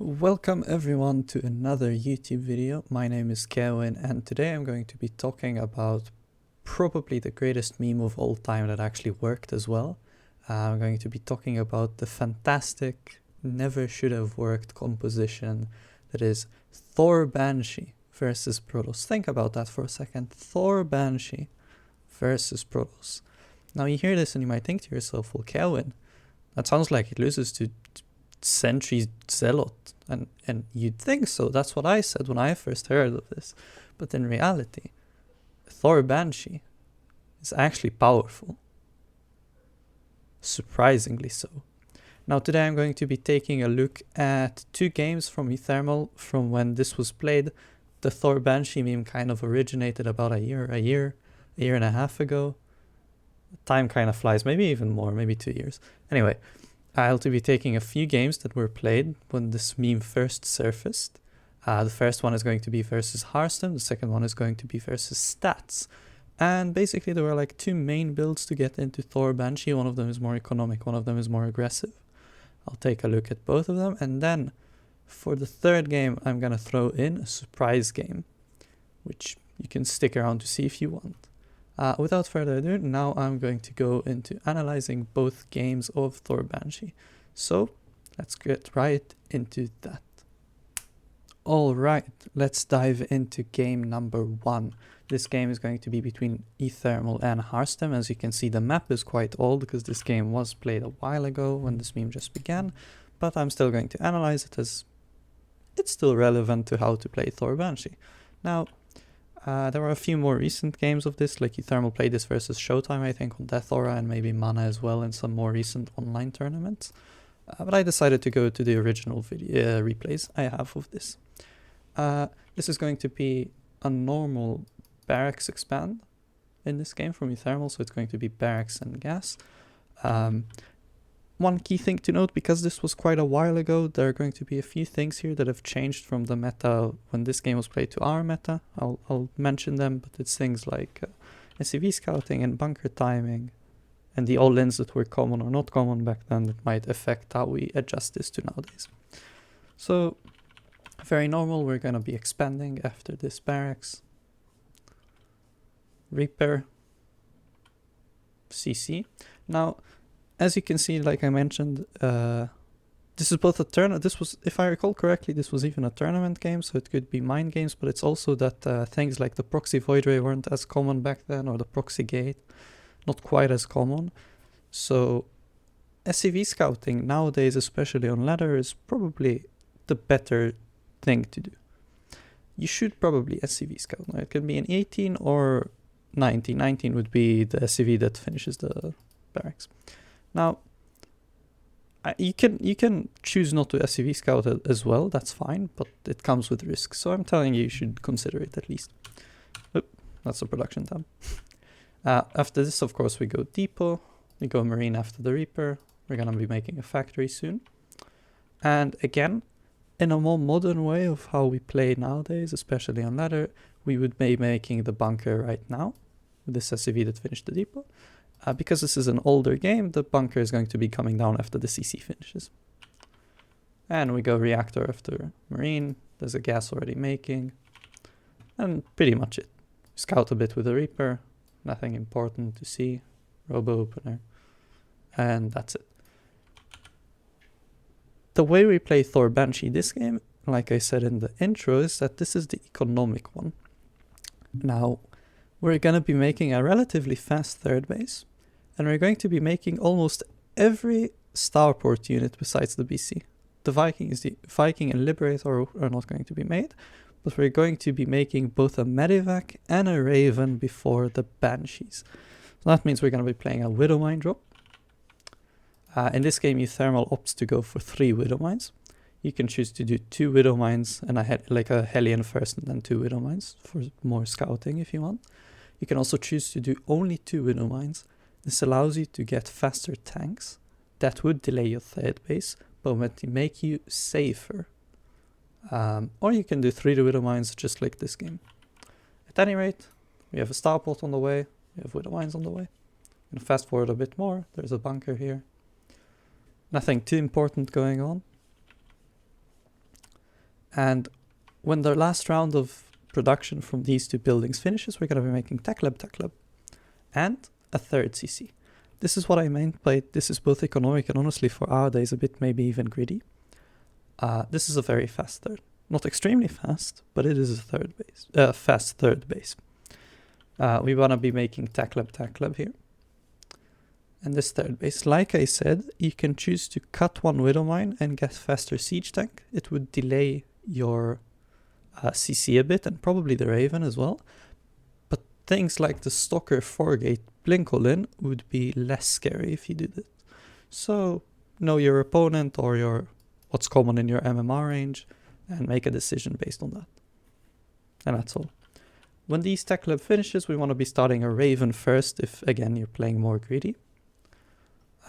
Welcome everyone to another YouTube video. My name is Kevin and today I'm going to be talking about probably the greatest meme of all time that actually worked as well. I'm going to be talking about the fantastic, never should have worked composition that is Thor Banshee versus Protoss. Think about that for a second. Thor Banshee versus Protoss. Now you hear this and you might think to yourself, well Kevin, that sounds like it loses to Sentry Zealot, and you'd think so. That's what I said when I first heard of this. But in reality, Thor Banshee is actually powerful. Surprisingly so. Now today I'm going to be taking a look at two games from uThermal from when this was played. The Thor Banshee meme kind of originated about a year and a half ago. Time kind of flies, maybe even more, maybe 2 years. Anyway, I'll be taking a few games that were played when this meme first surfaced. The first one is going to be versus Harstem, the second one is going to be versus Stats. And basically there were like two main builds to get into Thor Banshee. One of them is more economic, one of them is more aggressive. I'll take a look at both of them, and then for the third game I'm gonna throw in a surprise game, which you can stick around to see if you want. Without further ado, now I'm going to go into analyzing both games of Thor Banshee. So let's get right into that. Alright, let's dive into game number 1. This game is going to be between uThermal and Harstem. As you can see, the map is quite old because this game was played a while ago when this meme just began, but I'm still going to analyze it as it's still relevant to how to play Thor Banshee. Now, there were a few more recent games of this, like uThermal played this versus Showtime, I think, on Death Aura, and maybe Mana as well in some more recent online tournaments. But I decided to go to the original video replays I have of this. This is going to be a normal barracks expand in this game from uThermal, so it's going to be barracks and gas. One key thing to note, because this was quite a while ago, there are going to be a few things here that have changed from the meta when this game was played to our meta. I'll mention them, but it's things like SCV scouting and bunker timing, and the all-ins that were common or not common back then that might affect how we adjust this to nowadays. So, very normal, we're going to be expanding after this barracks. Repair. CC. Now, as you can see, like I mentioned, this is both a tournament. This was, if I recall correctly, this was even a tournament game, so it could be mind games, but it's also that things like the proxy void ray weren't as common back then, or the proxy gate, not quite as common. So SCV scouting nowadays, especially on ladder, is probably the better thing to do. You should probably SCV scout. Now, it can be an 18 or 19. 19 would be the SCV that finishes the barracks. Now, you can choose not to SCV scout as well, that's fine, but it comes with risk. So I'm telling you, you should consider it at least. Oop, that's the production tab. After this, of course, we go depot, we go marine after the Reaper. We're going to be making a factory soon. And again, in a more modern way of how we play nowadays, especially on ladder, we would be making the bunker right now, with this SCV that finished the depot. Because this is an older game, the bunker is going to be coming down after the CC finishes. And we go reactor after marine. There's a gas already making. And pretty much it. Scout a bit with the Reaper. Nothing important to see. Robo opener. And that's it. The way we play Thor Banshee this game, like I said in the intro, is that this is the economic one. Now, we're going to be making a relatively fast third base, and we're going to be making almost every starport unit besides the BC. The Viking and Liberator are not going to be made, but we're going to be making both a Medivac and a Raven before the Banshees. So that means we're going to be playing a Widowmine drop. In this game, uThermal opts to go for 3 Widowmines. You can choose to do 2 Widowmines and a Hellion first and then 2 Widowmines for more scouting if you want. You can also choose to do only 2 Widowmines. This allows you to get faster tanks that would delay your third base, but would make you safer. Or you can do 3 Widowmines just like this game. At any rate, we have a starport on the way, we have Widowmines on the way. I'm going to fast forward a bit more. There's a bunker here. Nothing too important going on. And when the last round of production from these two buildings finishes, we're going to be making tech lab, and a third CC. This is what I meant by this is both economic and honestly for our days a bit maybe even greedy. This is a very fast third. Not extremely fast, but it is a fast third base. We want to be making tech lab here. And this third base, like I said, you can choose to cut one Widow Mine and get faster siege tank. It would delay your CC a bit and probably the Raven as well. But things like the Stalker 4-gate blink all in would be less scary if you did it. So know your opponent or your what's common in your MMR range and make a decision based on that. And that's all. When these tech lab finishes, we want to be starting a Raven first if, again, you're playing more greedy.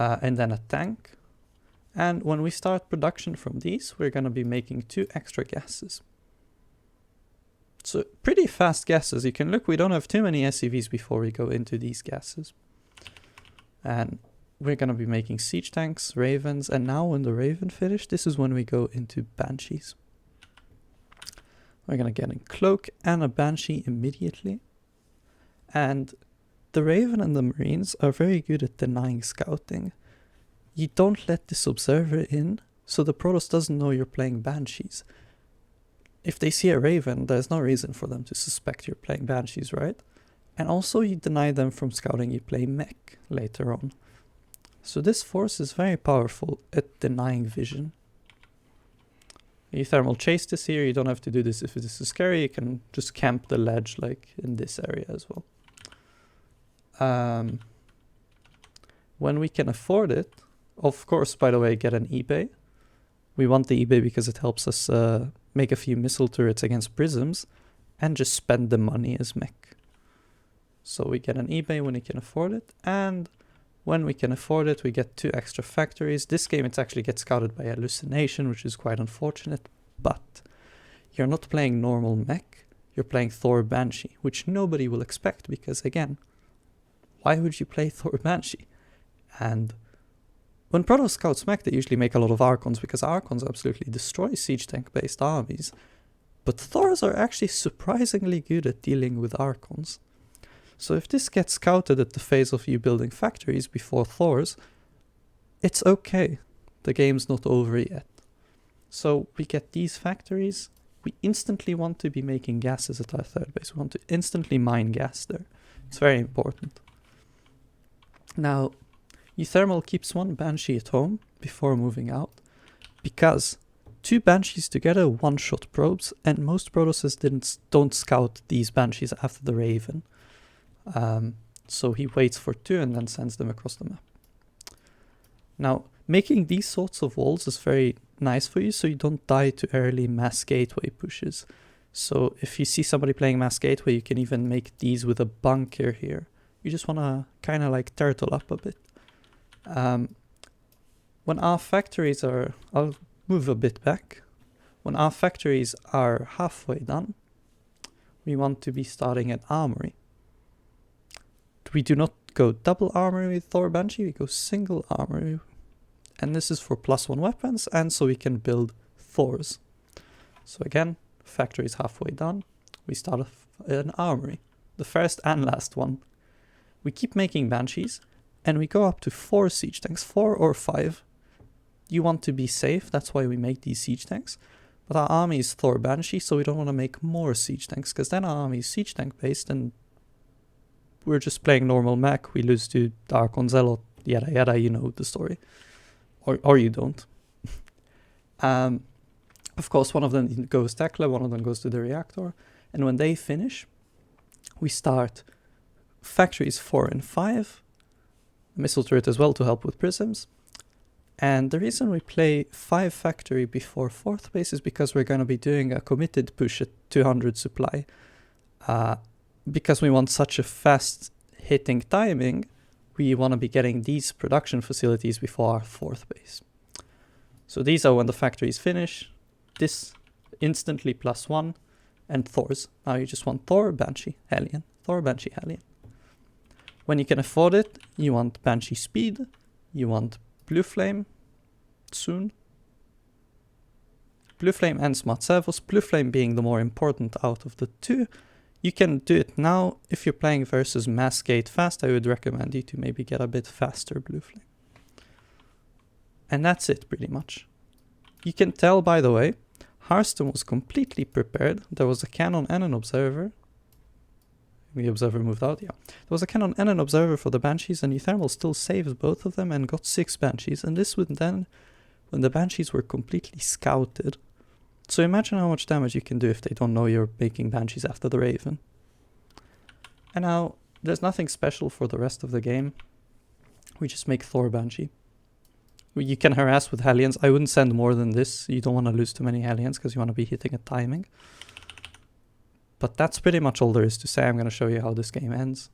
And then a tank. And when we start production from these, we're going to be making 2 extra gases. So pretty fast gases. You can look, we don't have too many SCVs before we go into these gases. And we're going to be making siege tanks, Ravens, and now when the Raven finish, this is when we go into Banshees. We're going to get a Cloak and a Banshee immediately. And the Raven and the Marines are very good at denying scouting. You don't let this observer in, so the Protoss doesn't know you're playing Banshees. If they see a Raven, there's no reason for them to suspect you're playing Banshees, right? And also you deny them from scouting you play mech later on. So this force is very powerful at denying vision. uThermal chase this here, you don't have to do this if this is scary, you can just camp the ledge like in this area as well. When we can afford it, of course, by the way, get an eBay. We want the eBay because it helps us make a few missile turrets against prisms and just spend the money as mech. So we get an eBay when we can afford it, and when we can afford it, we get 2 extra factories. This game it actually gets scouted by hallucination, which is quite unfortunate, but you're not playing normal mech, you're playing Thor Banshee, which nobody will expect because, again, why would you play Thor Banshee? And when Protoss scouts mech, they usually make a lot of Archons because Archons absolutely destroy siege tank based armies. But Thors are actually surprisingly good at dealing with Archons. So if this gets scouted at the phase of you building factories before Thors, it's okay. The game's not over yet. So we get these factories. We instantly want to be making gases at our third base. We want to instantly mine gas there. It's very important. Now, uThermal keeps 1 Banshee at home before moving out, because 2 Banshees together one-shot probes, and most Protosses don't scout these Banshees after the Raven. So he waits for 2 and then sends them across the map. Now, making these sorts of walls is very nice for you, so you don't die to early mass gateway pushes. So if you see somebody playing mass gateway, you can even make these with a bunker here. You just want to kind of like turtle up a bit. When our factories are... I'll move a bit back. When our factories are halfway done, we want to be starting an armory. We do not go double armory with Thor Banshee, we go single armory. And this is for +1 weapons, and so we can build Thors. So again, factory is halfway done. We start an armory, the first and last one. We keep making Banshees, and we go up to 4 siege tanks, 4 or 5. You want to be safe, that's why we make these siege tanks. But our army is Thor Banshee, so we don't want to make more siege tanks, because then our army is siege tank based, and we're just playing normal mech, we lose to Archon Zealot, yada yada, you know the story. Or you don't. Of course, one of them goes Tekla, one of them goes to the reactor, and when they finish, we start factories 4 and 5, a missile turret as well to help with prisms. And the reason we play 5 factory before 4th base is because we're going to be doing a committed push at 200 supply. Because we want such a fast hitting timing, we want to be getting these production facilities before our 4th base. So these are when the factories finish. This instantly +1 and Thors. Now you just want Thor, Banshee, Hellion. Thor, Banshee, Hellion. When you can afford it, you want Banshee speed, you want Blue Flame soon, Blue Flame and Smart Servos, Blue Flame being the more important out of the two. You can do it now. If you're playing versus Mass Gate Fast, I would recommend you to maybe get a bit faster Blue Flame. And that's it pretty much. You can tell, by the way, Harstem was completely prepared. There was a cannon and an observer. The observer moved out, yeah. There was a cannon and an observer for the Banshees, and uThermal still saved both of them and got 6 Banshees. And this would then, when the Banshees were completely scouted. So imagine how much damage you can do if they don't know you're making Banshees after the Raven. And now, there's nothing special for the rest of the game. We just make Thor Banshee. You can harass with Hellions. I wouldn't send more than this. You don't want to lose too many Hellions because you want to be hitting at timing. But that's pretty much all there is to say. I'm going to show you how this game ends.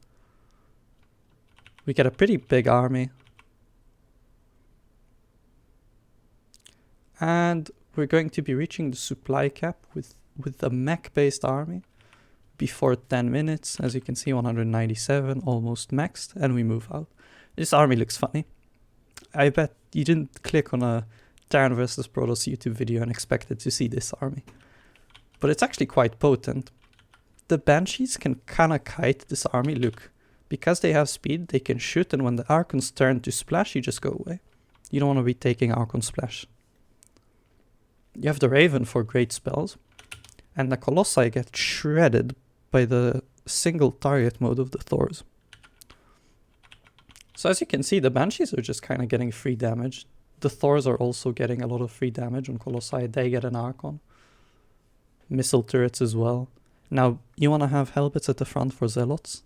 We get a pretty big army. And we're going to be reaching the supply cap with a mech-based army before 10 minutes. As you can see, 197, almost maxed, and we move out. This army looks funny. I bet you didn't click on a Terran vs. Protoss YouTube video and expected to see this army. But it's actually quite potent. The Banshees can kinda kite this army. Look, because they have speed, they can shoot, and when the Archons turn to splash, you just go away. You don't want to be taking Archon splash. You have the Raven for great spells, and the Colossi get shredded by the single target mode of the Thors. So as you can see, the Banshees are just kind of getting free damage. The Thors are also getting a lot of free damage on Colossi. They get an Archon. Missile turrets as well. Now, you want to have Helbets at the front for Zealots.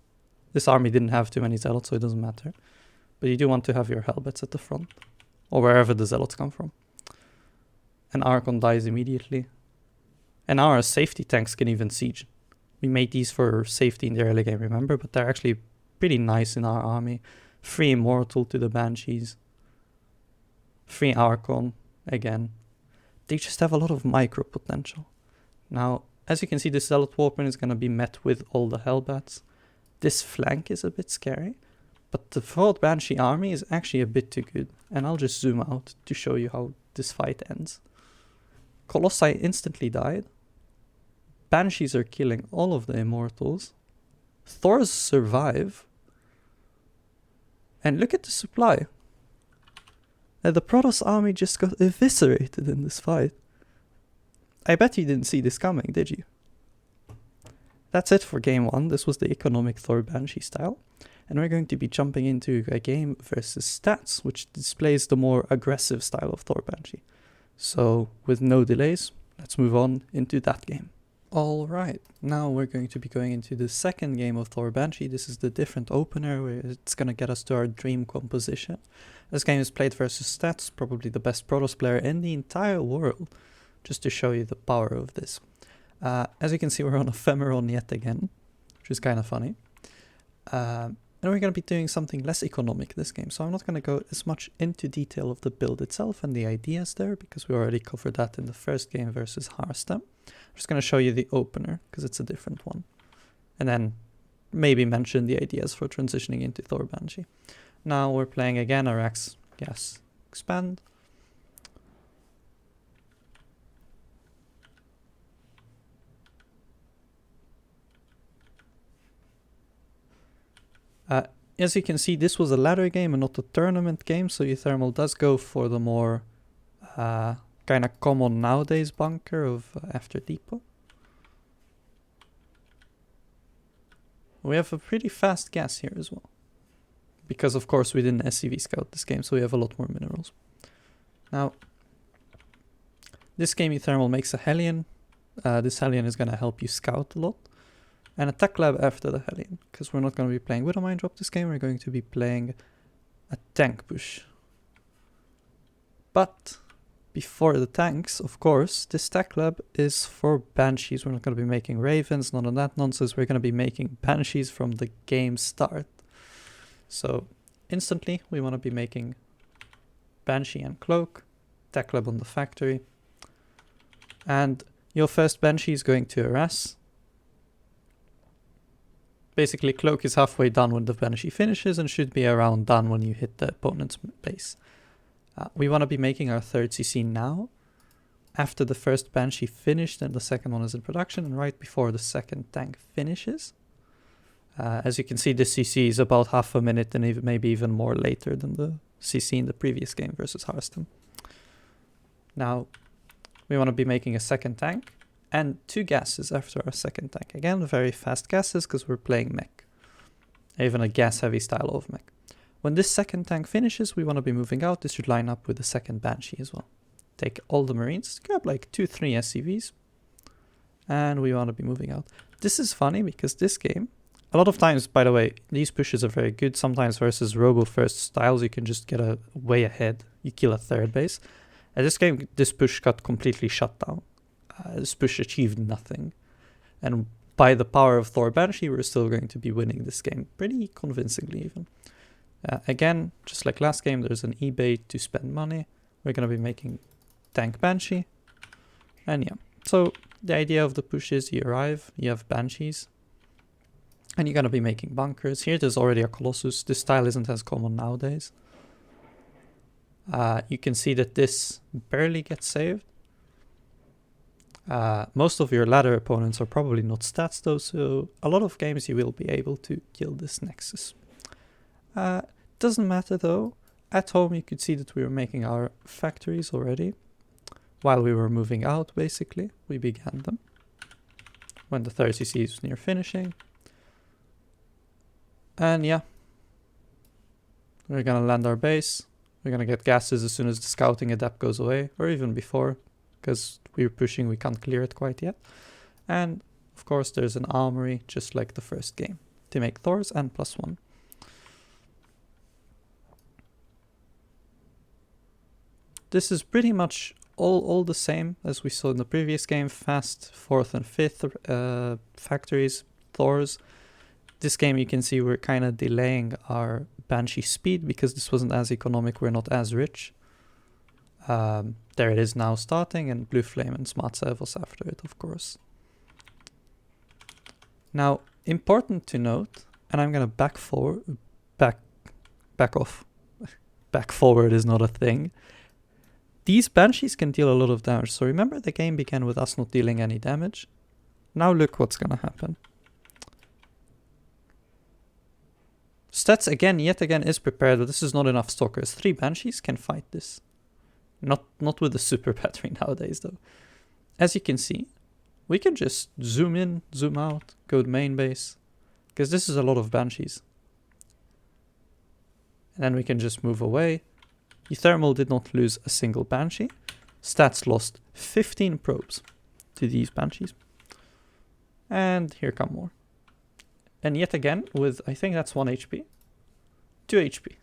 This army didn't have too many Zealots, so it doesn't matter. But you do want to have your Helbets at the front. Or wherever the Zealots come from. And Archon dies immediately. And our safety tanks can even siege. We made these for safety in the early game, remember? But they're actually pretty nice in our army. Free Immortal to the Banshees. Free Archon, again. They just have a lot of micro potential. Now, as you can see, this Zealot Warpen is going to be met with all the Hellbats. This flank is a bit scary, but the Thor Banshee army is actually a bit too good. And I'll just zoom out to show you how this fight ends. Colossi instantly died. Banshees are killing all of the Immortals. Thors survive. And look at the supply. And the Protoss army just got eviscerated in this fight. I bet you didn't see this coming, did you? That's it for game 1. This was the economic Thor Banshee style. And we're going to be jumping into a game versus Stats, which displays the more aggressive style of Thor Banshee. So, with no delays, let's move on into that game. Alright, now we're going to be going into the second game of Thor Banshee. This is the different opener, where it's going to get us to our dream composition. This game is played versus Stats, probably the best Protoss player in the entire world, just to show you the power of this. As you can see, we're on Ephemeron yet again, which is kind of funny. And we're going to be doing something less economic this game, so I'm not going to go as much into detail of the build itself and the ideas there, because we already covered that in the first game versus Harstem. I'm just going to show you the opener, because it's a different one. And then maybe mention the ideas for transitioning into Thor Banshee. Now we're playing again Arax Gas Expand. As you can see, this was a ladder game and not a tournament game, so uThermal does go for the more kind of common nowadays bunker of After Depot. We have a pretty fast gas here as well, because of course we didn't SCV scout this game, so we have a lot more minerals. Now, this game uThermal makes a Hellion. This Hellion is going to help you scout a lot. And a tech lab after the Hellion, because we're not going to be playing with a mine drop this game, we're going to be playing a tank push. But before the tanks, of course, this tech lab is for Banshees. We're not going to be making Ravens, none of that nonsense. We're going to be making Banshees from the game start. So instantly we want to be making Banshee and Cloak, tech lab on the factory. And your first Banshee is going to harass. Basically, Cloak is halfway done when the Banshee finishes and should be around done when you hit the opponent's base. We want to be making our third CC now. after the first Banshee finished and the second one is in production, and right before the second tank finishes. As you can see, the CC is about half a minute and maybe even more later than the CC in the previous game versus Harstem. Now, we want to be making a second tank and 2 gases after our second tank. Again, very fast gases because we're playing mech. Even a gas-heavy style of mech. When this second tank finishes, we want to be moving out. This should line up with the second Banshee as well. Take all the Marines, grab like 2-3 SCVs, and we want to be moving out. This is funny because this game, a lot of times, by the way, these pushes are very good. Sometimes versus robo-first styles, you can just get way ahead. You kill a third base. At this game, this push got completely shut down. This push achieved nothing. And by the power of Thor Banshee, we're still going to be winning this game pretty convincingly even. Again, just like last game, there's an eBay to spend money. We're going to be making tank Banshee. And yeah, so the idea of the push is you arrive, you have Banshees, and you're going to be making bunkers. Here there's already a Colossus. This style isn't as common nowadays. You can see that this barely gets saved. Most of your ladder opponents are probably not stats though, so a lot of games you will be able to kill this Nexus. Doesn't matter though. At home you could see that we were making our factories already. While we were moving out, basically, we began them. When the 30C is near finishing. And yeah, we're gonna land our base. We're gonna get gases as soon as the scouting adept goes away, or even before, because we're pushing, we can't clear it quite yet. And of course there's an armory, just like the first game, to make Thors and +1. This is pretty much all the same as we saw in the previous game. Fast 4th and 5th factories, Thors. This game you can see we're kind of delaying our Banshee speed because this wasn't as economic, we're not as rich. There it is now starting, and Blue Flame and Smart Servos after it, of course. Now, important to note, and I'm gonna back off. Back forward is not a thing. These Banshees can deal a lot of damage, so remember the game began with us not dealing any damage. Now look what's gonna happen. Stats yet again is prepared, but this is not enough Stalkers. 3 Banshees can fight this. Not with the super battery nowadays though. As you can see, we can just zoom in, zoom out, go to main base, because this is a lot of Banshees. And then we can just move away. uThermal did not lose a single Banshee. Stats lost 15 probes to these Banshees. And here come more. And yet again, with, I think that's 1 HP. 2 HP.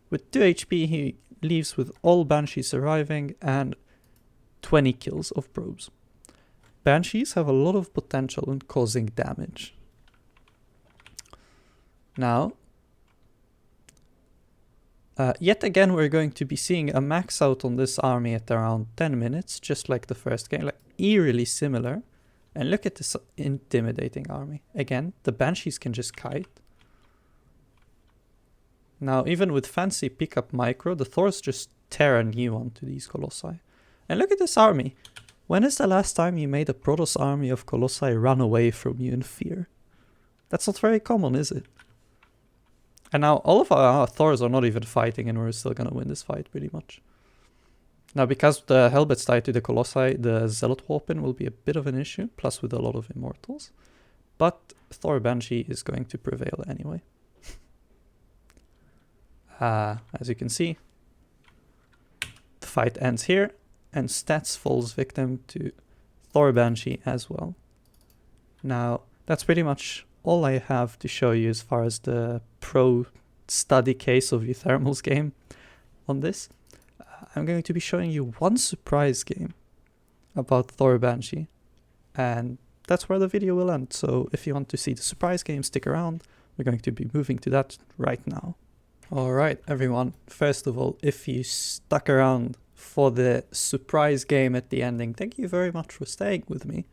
With 2 HP, he leaves with all Banshees surviving and 20 kills of probes. Banshees have a lot of potential in causing damage. Now, yet again, we're going to be seeing a max out on this army at around 10 minutes, just like the first game, like eerily similar. And look at this intimidating army. Again, the Banshees can just kite. Now, even with fancy pickup micro, the Thors just tear a new one to these Colossi. And look at this army. When is the last time you made a Protoss army of Colossi run away from you in fear? That's not very common, is it? And now all of our Thors are not even fighting, and we're still gonna win this fight pretty much. Now, because the Helbets tied to the Colossi, the Zealot Warpin will be a bit of an issue, plus with a lot of Immortals. But Thor Banshee is going to prevail anyway. As you can see, the fight ends here, and Stats falls victim to Thor Banshee as well. Now, that's pretty much all I have to show you as far as the pro study case of uThermal's game on this. I'm going to be showing you one surprise game about Thor Banshee, and that's where the video will end. So if you want to see the surprise game, stick around. We're going to be moving to that right now. Alright everyone, first of all, if you stuck around for the surprise game at the ending, thank you very much for staying with me.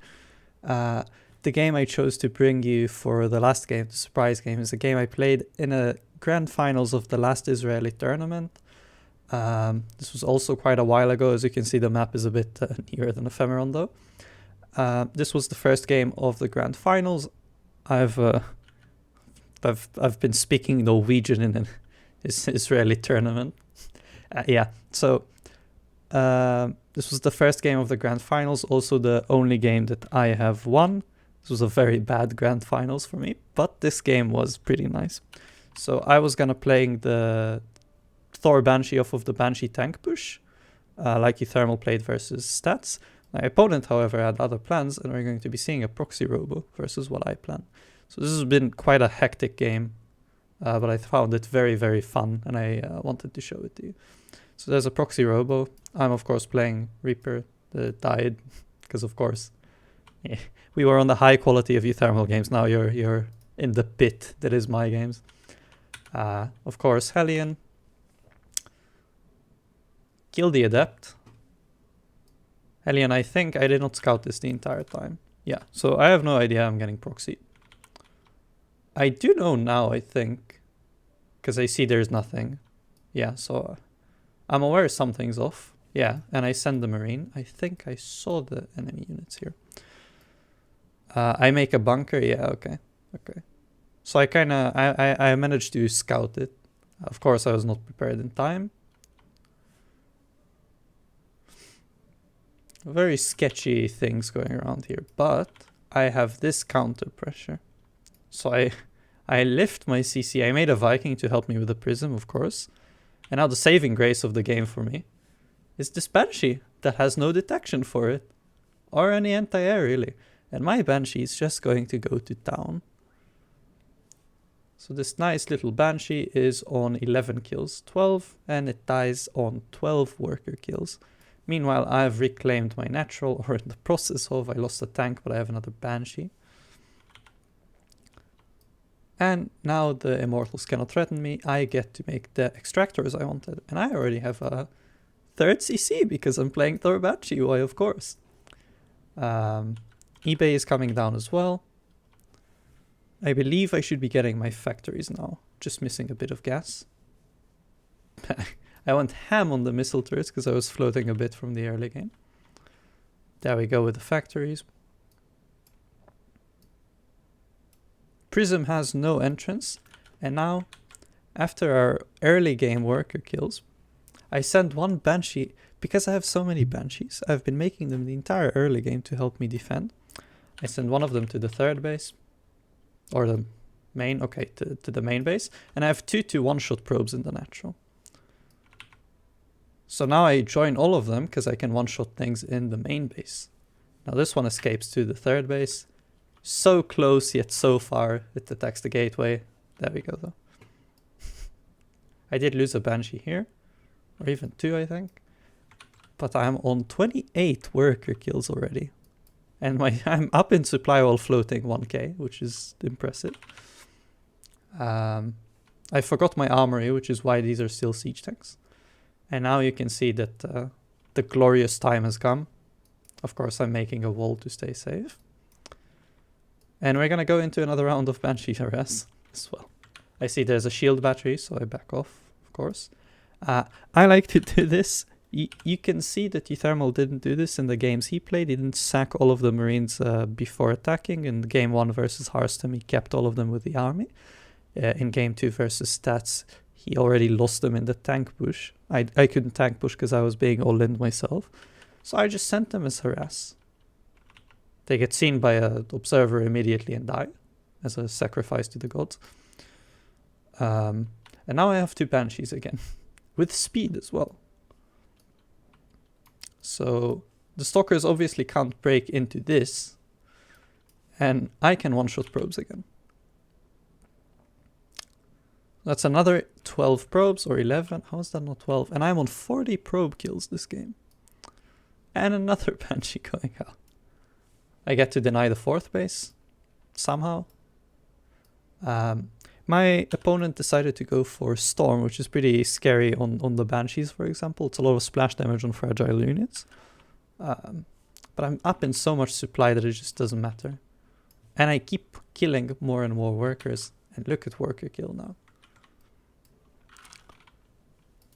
The game I chose to bring you for the last game, the surprise game, is a game I played in a grand finals of the last Israeli tournament. This was also quite a while ago. As you can see, the map is a bit nearer than Ephemeron though. This was the first game of the grand finals. I've been speaking Norwegian in an Israeli tournament. Yeah, so this was the first game of the grand finals, also the only game that I have won. This was a very bad grand finals for me, but this game was pretty nice. So I was gonna playing the Thor Banshee off of the Banshee tank push, like uThermal played versus Stats. My opponent, however, had other plans, and we're going to be seeing a proxy robo versus what I planned. So this has been quite a hectic game, but I found it very, very fun, and I wanted to show it to you. So there's a proxy robo. I'm, of course, playing Reaper, the died, because, of course, yeah, we were on the high quality of uThermal games. Now you're in the pit that is my games. Of course, Hellion. Kill the Adept. Hellion, I think I did not scout this the entire time. Yeah, so I have no idea I'm getting proxy. I do know now, I think, because I see there's nothing. Yeah, so I'm aware something's off. Yeah, and I send the Marine. I think I saw the enemy units here. I make a bunker. Yeah, okay. So I managed to scout it. Of course, I was not prepared in time. Very sketchy things going around here, but I have this counter pressure. So I lift my CC. I made a Viking to help me with the Prism, of course. And now the saving grace of the game for me is this Banshee that has no detection for it. Or any anti-air, really. And my Banshee is just going to go to town. So this nice little Banshee is on 11 kills, 12, and it dies on 12 worker kills. Meanwhile, I've reclaimed my natural, or in the process of, I lost a tank, but I have another Banshee. And now the Immortals cannot threaten me. I get to make the extractors I wanted. And I already have a third CC because I'm playing Thor Banshee, why of course. eBay is coming down as well. I believe I should be getting my factories now. Just missing a bit of gas. I went ham on the missile turrets because I was floating a bit from the early game. There we go with the factories. Prism has no entrance. And now, after our early game worker kills, I send one Banshee. Because I have so many Banshees, I've been making them the entire early game to help me defend. I send one of them to the third base. Or the main, okay, to the main base. And I have 2 one-shot probes in the natural. So now I join all of them because I can one-shot things in the main base. Now this one escapes to the third base. So close yet so far. It attacks the gateway. There we go though. I did lose a Banshee here. Or even 2 I think. But I'm on 28 worker kills already. And I'm up in supply while floating 1k, which is impressive. I forgot my armory, which is why these are still siege tanks. And now you can see that the glorious time has come. Of course, I'm making a wall to stay safe. And we're going to go into another round of Banshee harass as well. I see there's a shield battery, so I back off, of course. I like to do this. You can see that uThermal didn't do this in the games he played. He didn't sack all of the Marines before attacking. In game 1 versus Harstem, he kept all of them with the army. In game 2 versus Stats, he already lost them in the tank push. I couldn't tank push because I was being all-in myself. So I just sent them as harass. They get seen by an observer immediately and die as a sacrifice to the gods. And now I have 2 Banshees again. With speed as well. So the Stalkers obviously can't break into this. And I can one-shot probes again. That's another 12 probes or 11. How is that not 12? And I'm on 40 probe kills this game. And another Banshee going out. I get to deny the 4th base. Somehow. My opponent decided to go for Storm, which is pretty scary on the Banshees, for example. It's a lot of splash damage on fragile units. But I'm up in so much supply that it just doesn't matter. And I keep killing more and more workers. And look at worker kill now.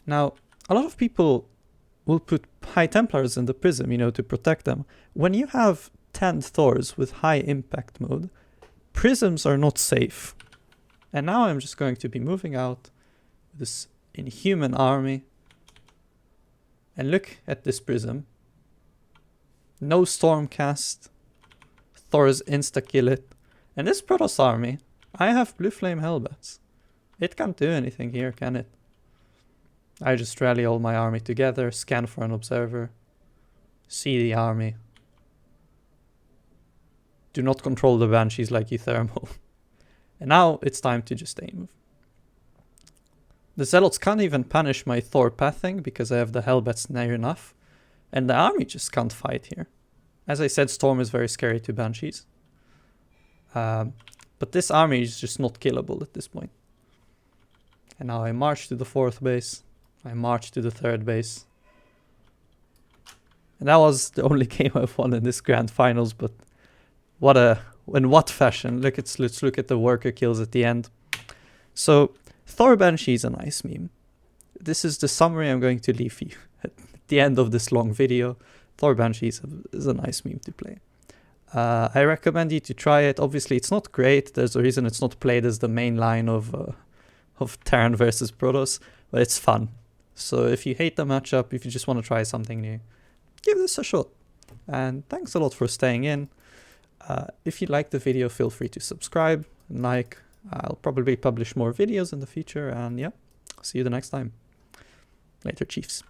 Now, a lot of people will put High Templars in the Prism, you know, to protect them. When you have 10 Thors with high impact mode, Prisms are not safe. And now I'm just going to be moving out this inhuman army. And look at this Prism. No Stormcast. Thor's insta-kill it. And this Protoss army, I have Blue Flame Hellbats. It can't do anything here, can it? I just rally all my army together, scan for an observer, see the army. Do not control the Banshees like uThermal. And now it's time to just aim. The Zealots can't even punish my Thor pathing because I have the Hellbats near enough. And the army just can't fight here. As I said, Storm is very scary to Banshees. But this army is just not killable at this point. And now I march to the 4th base. I march to the 3rd base. And that was the only game I've won in this grand finals, but in what fashion? Let's look at the worker kills at the end. So Thor Banshee is a nice meme. This is the summary I'm going to leave you at the end of this long video. Thor Banshee is a nice meme to play. I recommend you to try it. Obviously, it's not great. There's a reason it's not played as the main line of Terran versus Protoss, but it's fun. So if you hate the matchup, if you just want to try something new, give this a shot. And thanks a lot for staying in. If you liked the video, feel free to subscribe and like. I'll probably publish more videos in the future, and yeah, see you the next time. Later, Chiefs.